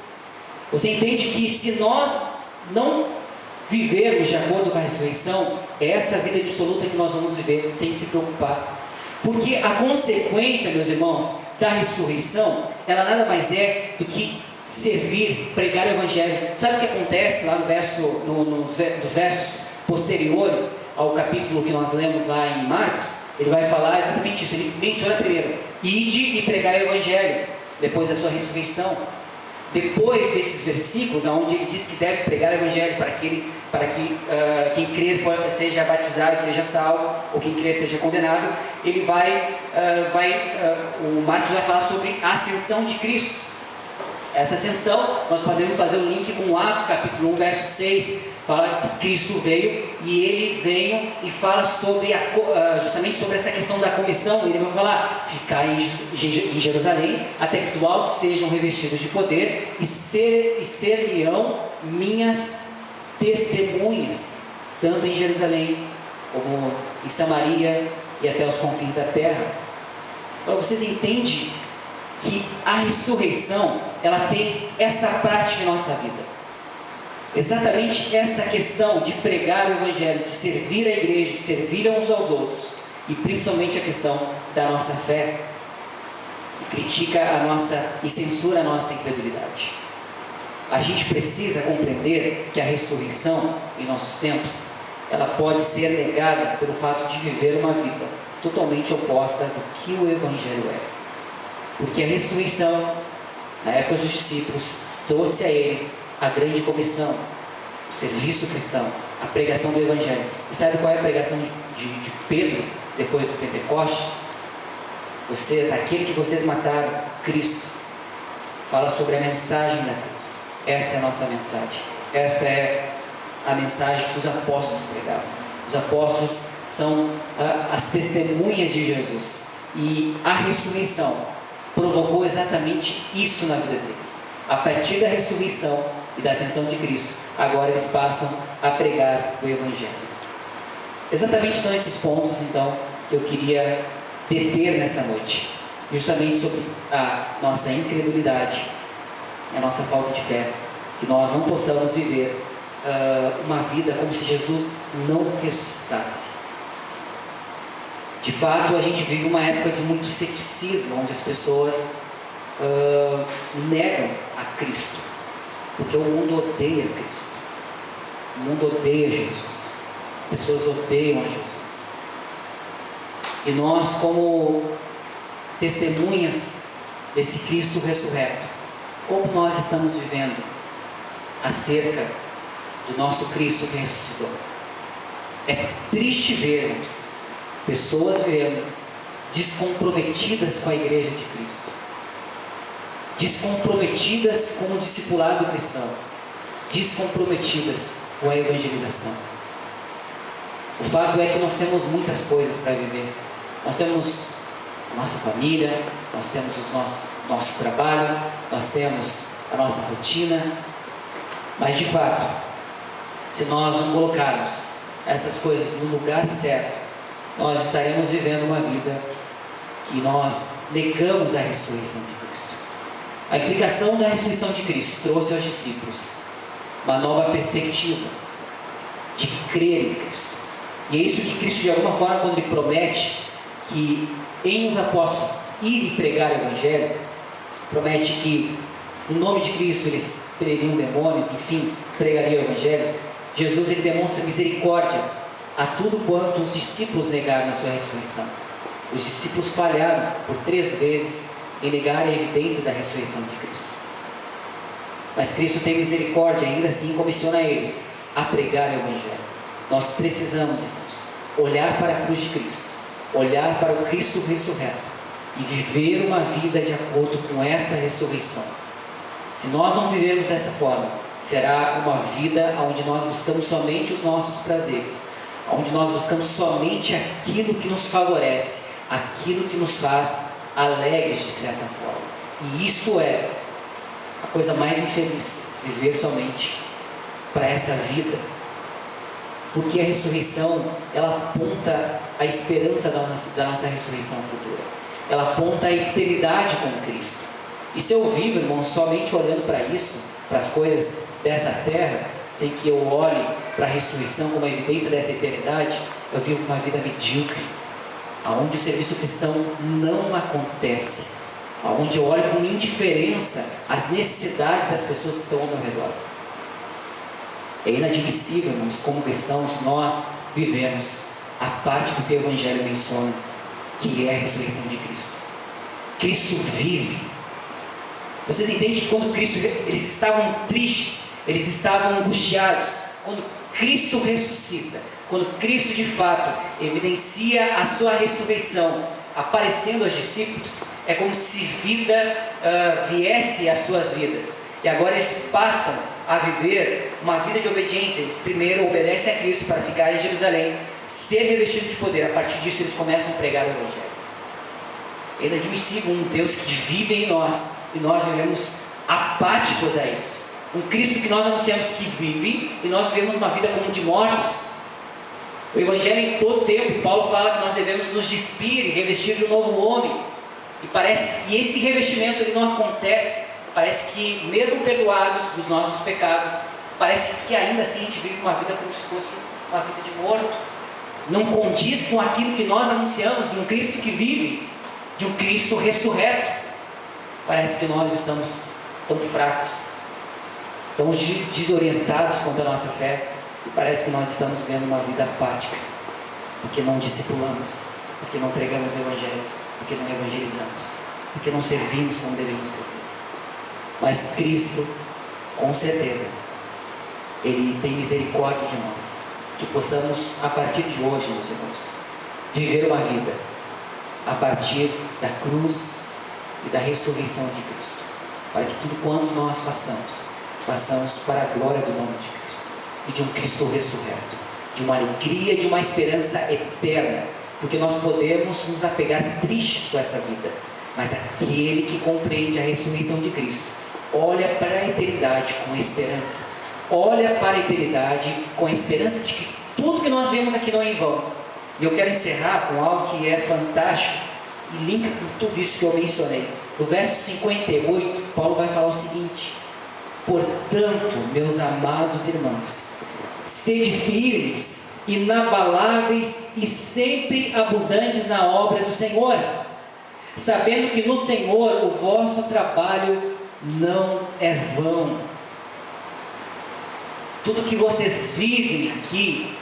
Você entende que se nós não vivermos de acordo com a ressurreição, é essa vida absoluta que nós vamos viver sem se preocupar. Porque a consequência, meus irmãos, da ressurreição, ela nada mais é do que servir, pregar o Evangelho. Sabe o que acontece lá nos versos posteriores ao capítulo que nós lemos lá em Marcos? Ele vai falar exatamente isso. Ele menciona primeiro: ide e pregai o Evangelho, depois da sua ressurreição. Depois desses versículos, onde ele diz que deve pregar o Evangelho para que quem crer seja batizado, seja salvo, ou quem crer seja condenado, ele o Marcos vai falar sobre a ascensão de Cristo. Essa ascensão, nós podemos fazer um link com Atos capítulo 1, verso 6, fala que Cristo veio, e ele veio e fala sobre justamente sobre essa questão da comissão. Ele vai falar: ficar em Jerusalém, até que do alto sejam revestidos de poder, e ser-me-ão minhas testemunhas, tanto em Jerusalém, como em Samaria, e até os confins da terra. Então vocês entendem que a ressurreição, ela tem essa prática em nossa vida. Exatamente essa questão de pregar o Evangelho, de servir a igreja, de servir uns aos outros, e principalmente a questão da nossa fé, critica a nossa e censura a nossa incredulidade. A gente precisa compreender que a ressurreição em nossos tempos, ela pode ser negada pelo fato de viver uma vida totalmente oposta do que o Evangelho é. Porque a ressurreição, na época dos discípulos, trouxe a eles a grande comissão, o serviço cristão, a pregação do Evangelho. E sabe qual é a pregação de Pedro, depois do Pentecoste? Aquele que vocês mataram, Cristo, fala sobre a mensagem da cruz. Essa é a nossa mensagem. Essa é a mensagem que os apóstolos pregavam. Os apóstolos são as testemunhas de Jesus. E a ressurreição provocou exatamente isso na vida deles. A partir da ressurreição e da ascensão de Cristo, agora eles passam a pregar o Evangelho. Exatamente são esses pontos, então, que eu queria deter nessa noite. Justamente sobre a nossa incredulidade, a nossa falta de fé. Que nós não possamos viver uma vida como se Jesus não ressuscitasse. De fato, a gente vive uma época de muito ceticismo, onde as pessoas negam a Cristo, porque o mundo odeia Cristo, o mundo odeia Jesus, as pessoas odeiam a Jesus. E nós, como testemunhas desse Cristo ressurreto, como nós estamos vivendo acerca do nosso Cristo que ressuscitou? É triste vermos pessoas vivendo descomprometidas com a igreja de Cristo, descomprometidas com o discipulado cristão, desccomprometidas com a evangelização. O fato é que nós temos muitas coisas para viver. Nós temos a nossa família, nós temos o nosso trabalho, nós temos a nossa rotina, mas de fato, se nós não colocarmos essas coisas no lugar certo, nós estaremos vivendo uma vida que nós negamos a ressurreição de Cristo. A implicação da ressurreição de Cristo trouxe aos discípulos uma nova perspectiva de crer em Cristo. E é isso que Cristo, de alguma forma, quando Ele promete que em os apóstolos ir e pregar o Evangelho, promete que no nome de Cristo eles prenderiam demônios, enfim, pregariam o Evangelho. Jesus, Ele demonstra misericórdia a tudo quanto os discípulos negaram na sua ressurreição. Os discípulos falharam por 3 vezes em negar a evidência da ressurreição de Cristo. Mas Cristo tem misericórdia, ainda assim comissiona eles a pregar o Evangelho. Nós precisamos, irmãos, olhar para a cruz de Cristo, olhar para o Cristo ressurreto e viver uma vida de acordo com esta ressurreição. Se nós não vivermos dessa forma, será uma vida onde nós buscamos somente os nossos prazeres, onde nós buscamos somente aquilo que nos favorece, aquilo que nos faz alegres de certa forma. E isto é a coisa mais infeliz, viver somente para essa vida. Porque a ressurreição, ela aponta a esperança da nossa ressurreição futura. Ela aponta a eternidade com Cristo. E se eu vivo, irmãos, somente olhando para isso, para as coisas dessa terra, sem que eu olhe para a ressurreição como a evidência dessa eternidade, eu vivo uma vida medíocre, onde o serviço cristão não acontece, onde eu olho com indiferença as necessidades das pessoas que estão ao meu redor. É inadmissível, irmãos, como cristãos, nós vivemos a parte do que o Evangelho menciona, que é a ressurreição de Cristo. Cristo vive. Vocês entendem que quando Cristo, eles estavam tristes, eles estavam angustiados. Quando Cristo ressuscita, quando Cristo de fato evidencia a sua ressurreição, aparecendo aos discípulos, é como se vida viesse às suas vidas. E agora eles passam a viver uma vida de obediência. Eles primeiro obedecem a Cristo para ficar em Jerusalém, ser revestidos de poder. A partir disso eles começam a pregar o Evangelho. É inadmissível um Deus que vive em nós e nós vivemos apáticos a isso. Um Cristo que nós anunciamos que vive e nós vivemos uma vida como de mortos. O Evangelho em todo tempo, Paulo fala que nós devemos nos despir e revestir de um novo homem. E parece que esse revestimento ele não acontece. Parece que mesmo perdoados dos nossos pecados, parece que ainda assim a gente vive uma vida como se fosse uma vida de morto. Não condiz com aquilo que nós anunciamos, de um Cristo que vive, de um Cristo ressurreto. Parece que nós estamos tão fracos, tão desorientados quanto a nossa fé, e parece que nós estamos vivendo uma vida apática, porque não discipulamos, porque não pregamos o Evangelho, porque não evangelizamos, porque não servimos como devemos servir. Mas Cristo, com certeza, Ele tem misericórdia de nós, que possamos, a partir de hoje, meus irmãos, viver uma vida a partir da cruz e da ressurreição de Cristo, para que tudo quanto nós façamos para a glória do nome de Cristo, e de um Cristo ressurreto, de uma alegria, de uma esperança eterna, porque nós podemos nos apegar tristes com essa vida, mas aquele que compreende a ressurreição de Cristo, olha para a eternidade com esperança, olha para a eternidade com a esperança de que tudo que nós vemos aqui não é em vão. E eu quero encerrar com algo que é fantástico e linka com tudo isso que eu mencionei. No verso 58, Paulo vai falar o seguinte: portanto, meus amados irmãos, sede firmes, inabaláveis e sempre abundantes na obra do Senhor, sabendo que no Senhor o vosso trabalho não é vão. Tudo que vocês vivem aqui,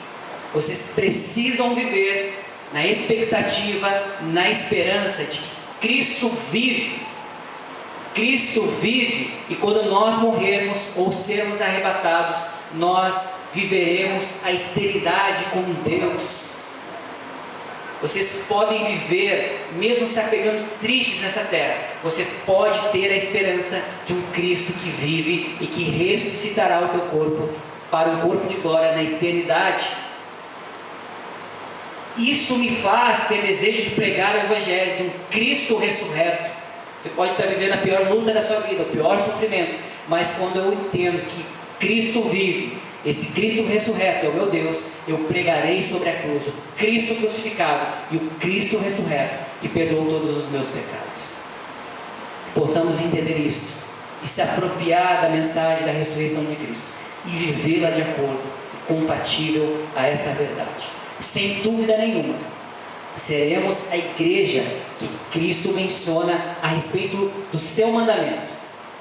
vocês precisam viver na expectativa, na esperança de que Cristo vive. Cristo vive, e quando nós morrermos ou sermos arrebatados, nós viveremos a eternidade com Deus. Vocês podem viver, mesmo se apegando tristes nessa terra, você pode ter a esperança de um Cristo que vive e que ressuscitará o teu corpo para um corpo de glória na eternidade. Isso me faz ter desejo de pregar o Evangelho de um Cristo ressurreto. Você pode estar vivendo a pior luta da sua vida, o pior sofrimento, mas quando eu entendo que Cristo vive, esse Cristo ressurreto é o meu Deus, eu pregarei sobre a cruz o Cristo crucificado e o Cristo ressurreto que perdoou todos os meus pecados. Possamos entender isso e se apropriar da mensagem da ressurreição de Cristo e vivê-la de acordo, compatível a essa verdade. Sem dúvida nenhuma, seremos a igreja que Cristo menciona a respeito do seu mandamento: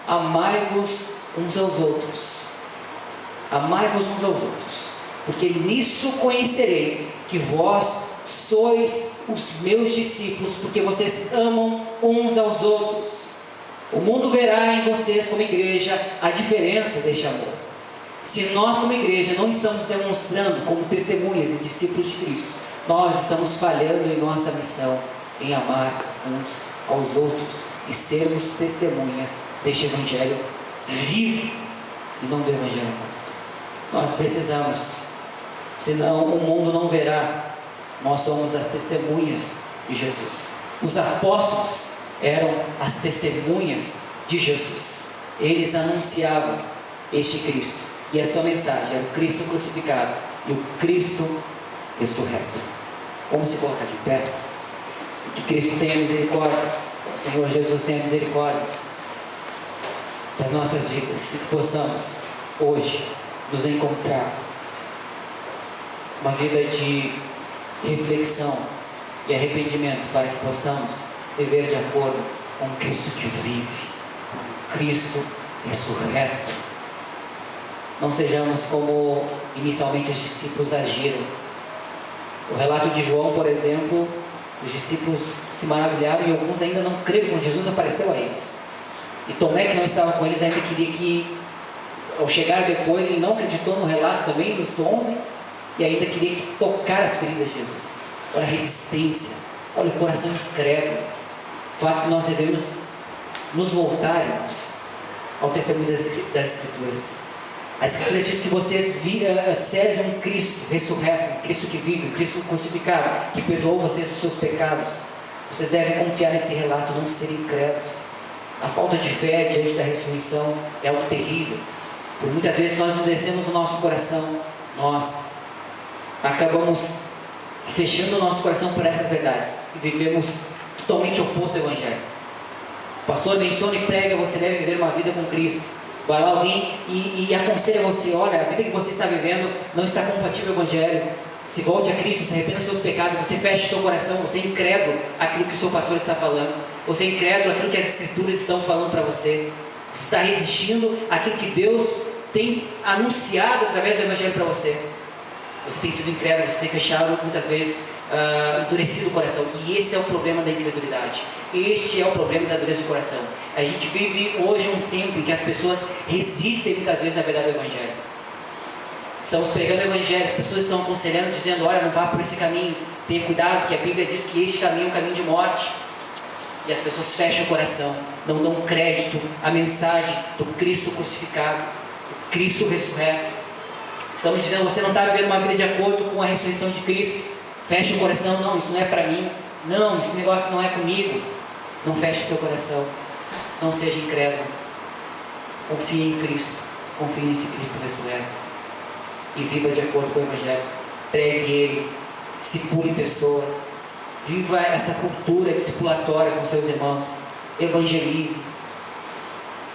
amai-vos uns aos outros. Amai-vos uns aos outros, porque nisso conhecerei que vós sois os meus discípulos, porque vocês amam uns aos outros. O mundo verá em vocês como igreja a diferença deste amor. Se nós como igreja não estamos demonstrando como testemunhas e discípulos de Cristo, nós estamos falhando em nossa missão em amar uns aos outros e sermos testemunhas deste Evangelho vivo e não do Evangelho morto. Nós precisamos, senão o mundo não verá. Nós somos as testemunhas de Jesus. Os apóstolos eram as testemunhas de Jesus. Eles anunciavam este Cristo, e a sua mensagem era o Cristo crucificado e o Cristo ressurreto. Vamos se colocar de pé? Que Cristo tenha misericórdia, o Senhor Jesus tenha misericórdia das nossas vidas, e que possamos hoje nos encontrar uma vida de reflexão e arrependimento, para que possamos viver de acordo com Cristo que vive, com Cristo ressurreto. Não sejamos como inicialmente os discípulos agiram. O relato de João, por exemplo, os discípulos se maravilharam e alguns ainda não creram quando Jesus apareceu a eles. E Tomé, que não estava com eles, ainda queria que, ao chegar depois, ele não acreditou no relato também dos 11 e ainda queria tocar as feridas de Jesus. Olha a resistência, olha o coração incrédulo. O fato que nós devemos nos voltarmos ao testemunho das Escrituras. As Escrituras diz que vocês servem um Cristo ressurreto, um Cristo que vive, um Cristo crucificado, que perdoou vocês dos seus pecados. Vocês devem confiar nesse relato, não serem incrédulos. A falta de fé diante da ressurreição é algo terrível. Por muitas vezes nós endurecemos o nosso coração, nós acabamos fechando o nosso coração por essas verdades e vivemos totalmente oposto ao Evangelho. O pastor menciona e prega: você deve viver uma vida com Cristo. Vai lá alguém e aconselha você: olha, a vida que você está vivendo não está compatível ao Evangelho. Se volte a Cristo, se arrependa dos seus pecados. Você fecha o seu coração, você é incrédulo àquilo que o seu pastor está falando. Você é incrédulo àquilo que as Escrituras estão falando para você. Você está resistindo àquilo que Deus tem anunciado através do Evangelho para você. Você tem sido incrédulo, você tem fechado muitas vezes, endurecido o coração. E esse é o problema da incredulidade. Este é o problema da dureza do coração. A gente vive hoje um tempo em que as pessoas resistem muitas vezes à verdade do Evangelho. Estamos pregando o Evangelho, as pessoas estão aconselhando, dizendo: olha, não vá por esse caminho, tenha cuidado, porque a Bíblia diz que este caminho é um caminho de morte. E as pessoas fecham o coração, não dão crédito à mensagem do Cristo crucificado, do Cristo ressurreto. Estamos dizendo: você não está vivendo uma vida de acordo com a ressurreição de Cristo. Feche o coração: não, isso não é para mim, não, esse negócio não é comigo. Não feche o seu coração, não seja incrédulo. Confie em Cristo, confie nesse Cristo ressurreto e viva de acordo com o Evangelho. Pregue Ele, discipule pessoas, viva essa cultura discipulatória com seus irmãos, evangelize,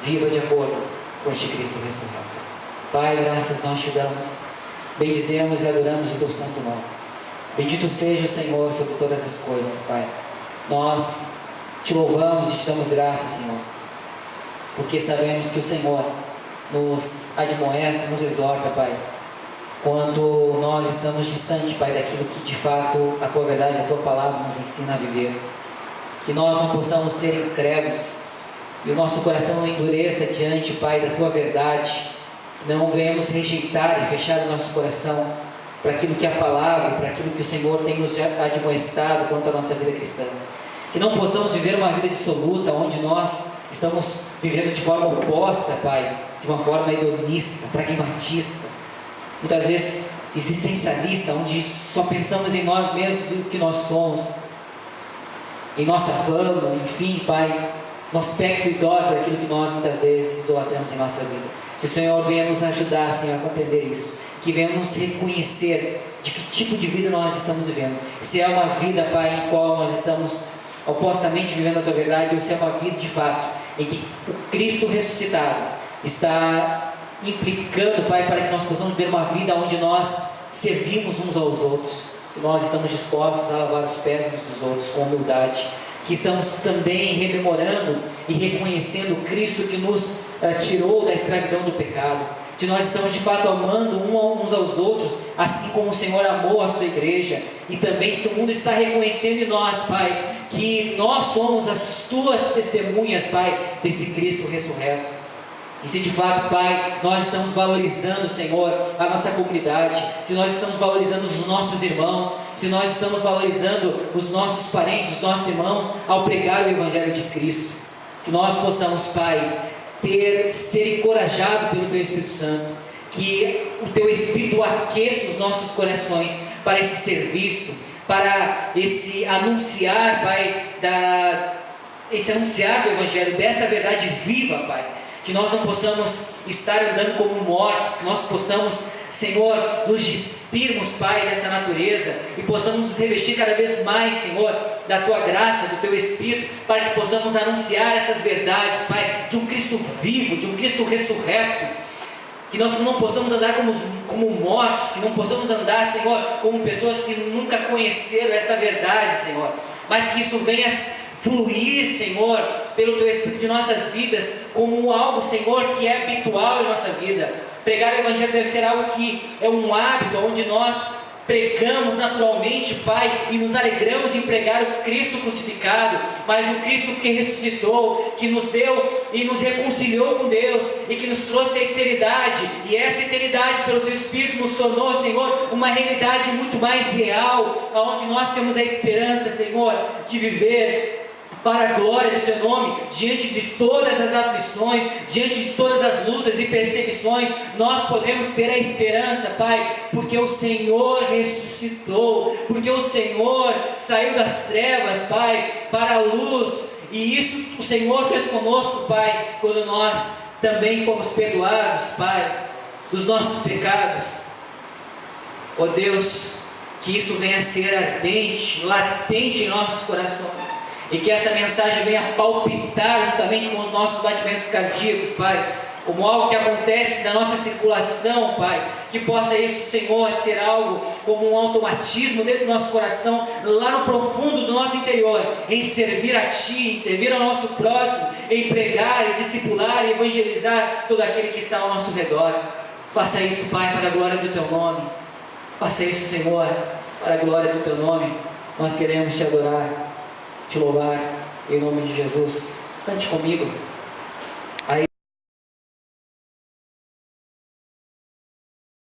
viva de acordo com este Cristo ressurreto. Pai, graças nós te damos, bendizemos e adoramos o teu santo nome. Bendito seja o Senhor sobre todas as coisas, Pai. Nós te louvamos e te damos graças, Senhor, porque sabemos que o Senhor nos admoesta, nos exorta, Pai, quando nós estamos distantes, Pai, daquilo que de fato a tua verdade, a tua palavra nos ensina a viver. Que nós não possamos ser incrédulos e o nosso coração não endureça diante, Pai, da tua verdade. Não venhamos rejeitar e fechar o nosso coração para aquilo que é a palavra, para aquilo que o Senhor tem nos admoestado quanto à nossa vida cristã. Que não possamos viver uma vida dissoluta, onde nós estamos vivendo de forma oposta, Pai, de uma forma hedonista, pragmatista, muitas vezes existencialista, onde só pensamos em nós mesmos e o que nós somos, em nossa fama, enfim, Pai, no aspecto idólatra daquilo que nós muitas vezes idolatramos em nossa vida. Que o Senhor venha nos ajudar, Senhor, a compreender isso. Que venha nos reconhecer de que tipo de vida nós estamos vivendo. Se é uma vida, Pai, em qual nós estamos opostamente vivendo a tua verdade, ou se é uma vida de fato em que o Cristo ressuscitado está implicando, Pai, para que nós possamos viver uma vida onde nós servimos uns aos outros, que nós estamos dispostos a lavar os pés uns dos outros com humildade, que estamos também rememorando e reconhecendo o Cristo que nos tirou da escravidão do pecado, se nós estamos de fato amando uns aos outros, assim como o Senhor amou a sua igreja, e também se o mundo está reconhecendo em nós, Pai, que nós somos as tuas testemunhas, Pai, desse Cristo ressurreto. E se de fato, Pai, nós estamos valorizando, Senhor, a nossa comunidade, se nós estamos valorizando os nossos irmãos, se nós estamos valorizando os nossos parentes, os nossos irmãos, ao pregar o Evangelho de Cristo, que nós possamos, Pai, ser encorajados pelo Teu Espírito Santo, que o Teu Espírito aqueça os nossos corações para esse serviço, para esse anunciar, Pai, esse anunciar do Evangelho, dessa verdade viva, Pai. Que nós não possamos estar andando como mortos, que nós possamos, Senhor, nos despirmos, Pai, dessa natureza e possamos nos revestir cada vez mais, Senhor, da Tua graça, do Teu Espírito, para que possamos anunciar essas verdades, Pai, de um Cristo vivo, de um Cristo ressurreto. Que nós não possamos andar como mortos, que não possamos andar, Senhor, como pessoas que nunca conheceram essa verdade, Senhor, mas que isso venha fluir, Senhor, pelo Teu Espírito de nossas vidas, como algo, Senhor, que é habitual em nossa vida. Pregar o Evangelho deve ser algo que é um hábito, onde nós pregamos naturalmente, Pai, e nos alegramos em pregar o Cristo crucificado, mas o Cristo que ressuscitou, que nos deu e nos reconciliou com Deus, e que nos trouxe a eternidade, e essa eternidade pelo Seu Espírito nos tornou, Senhor, uma realidade muito mais real, onde nós temos a esperança, Senhor, de viver para a glória do Teu nome, diante de todas as aflições, diante de todas as lutas e perseguições, nós podemos ter a esperança, Pai, porque o Senhor ressuscitou, porque o Senhor saiu das trevas, Pai, para a luz, e isso o Senhor fez conosco, Pai, quando nós também fomos perdoados, Pai, dos nossos pecados. Ó Deus, que isso venha a ser ardente, latente em nossos corações, e que essa mensagem venha palpitar juntamente com os nossos batimentos cardíacos, Pai, como algo que acontece na nossa circulação, Pai, que possa isso, Senhor, ser algo como um automatismo dentro do nosso coração, lá no profundo do nosso interior, em servir a Ti, em servir ao nosso próximo, em pregar, em discipular e evangelizar todo aquele que está ao nosso redor. Faça isso, Pai, para a glória do Teu nome. Faça isso, Senhor, para a glória do Teu nome. Nós queremos Te adorar, Te louvar, em nome de Jesus. Cante comigo.